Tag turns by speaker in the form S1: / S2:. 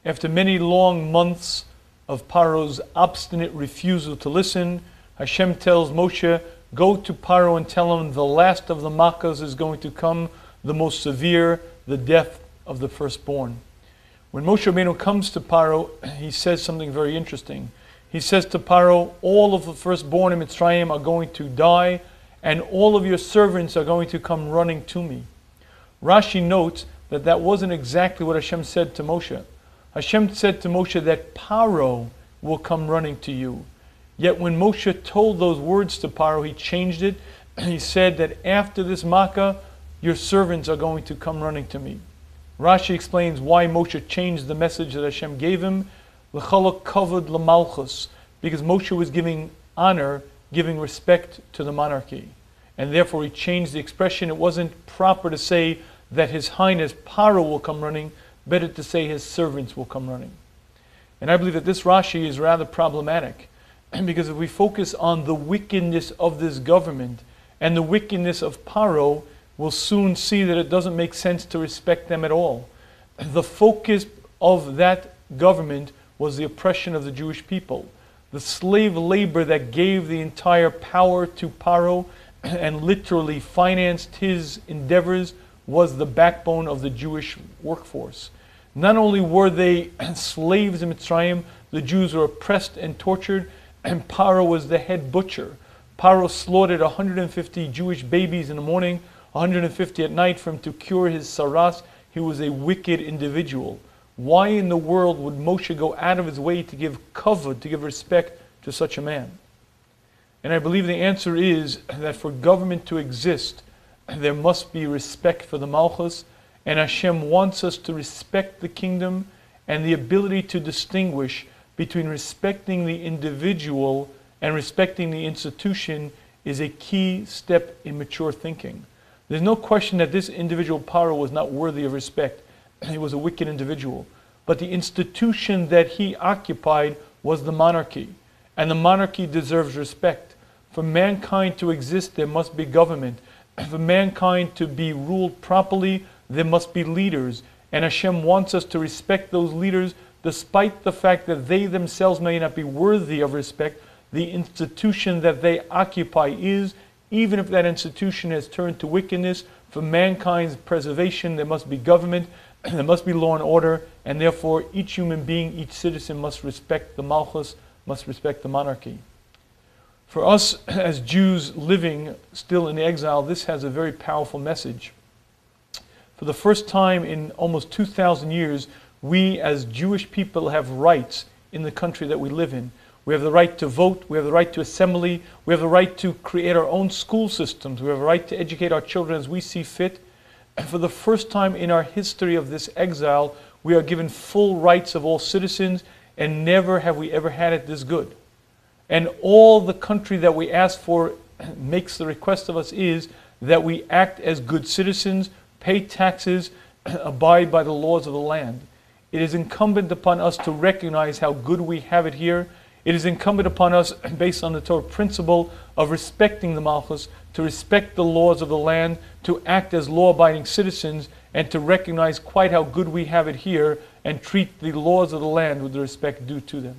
S1: After many long months of Paro's obstinate refusal to listen, Hashem tells Moshe, go to Paro and tell him the last of the Makkahs is going to come, the most severe, the death of the firstborn. When Moshe Rabbeinu comes to Paro, he says something very interesting. He says to Paro, all of the firstborn in Mitzrayim are going to die, and all of your servants are going to come running to me. Rashi notes that that wasn't exactly what Hashem said to Moshe. Hashem said to Moshe that Paro will come running to you. Yet when Moshe told those words to Paro, he changed it. He said that after this Makkah, your servants are going to come running to me. Rashi explains why Moshe changed the message that Hashem gave him. L'chalak kavod l'malchus, because Moshe was giving honor, giving respect to the monarchy. And therefore he changed the expression. It wasn't proper to say that His Highness Paro will come running, better to say his servants will come running. And I believe that this Rashi is rather problematic, because if we focus on the wickedness of this government and the wickedness of Paro, we'll soon see that it doesn't make sense to respect them at all. The focus of that government was the oppression of the Jewish people. The slave labor that gave the entire power to Paro and literally financed his endeavors was the backbone of the Jewish workforce. Not only were they slaves in Mitzrayim, the Jews were oppressed and tortured, and Paro was the head butcher. Paro slaughtered 150 Jewish babies in the morning, 150 at night for him to cure his saras. He was a wicked individual. Why in the world would Moshe go out of his way to give kavod, to give respect to such a man? And I believe the answer is that for government to exist, there must be respect for the Malchus, and Hashem wants us to respect the kingdom, and the ability to distinguish between respecting the individual and respecting the institution is a key step in mature thinking. There's no question that this individual Paro was not worthy of respect. He was a wicked individual. But the institution that he occupied was the monarchy, and the monarchy deserves respect. For mankind to exist, there must be government. For mankind to be ruled properly, there must be leaders. And Hashem wants us to respect those leaders despite the fact that they themselves may not be worthy of respect. The institution that they occupy is, even if that institution has turned to wickedness, for mankind's preservation there must be government, there must be law and order, and therefore each human being, each citizen must respect the Malchus, must respect the monarchy. For us as Jews living still in exile, this has a very powerful message. For the first time in almost 2,000 years, we as Jewish people have rights in the country that we live in. We have the right to vote, we have the right to assembly, we have the right to create our own school systems, we have the right to educate our children as we see fit. And for the first time in our history of this exile, we are given full rights of all citizens, and never have we ever had it this good. And all the country that we ask for makes the request of us is that we act as good citizens, pay taxes, abide by the laws of the land. It is incumbent upon us to recognize how good we have it here. It is incumbent upon us, based on the Torah principle of respecting the Malchus, to respect the laws of the land, to act as law-abiding citizens, and to recognize quite how good we have it here and treat the laws of the land with the respect due to them.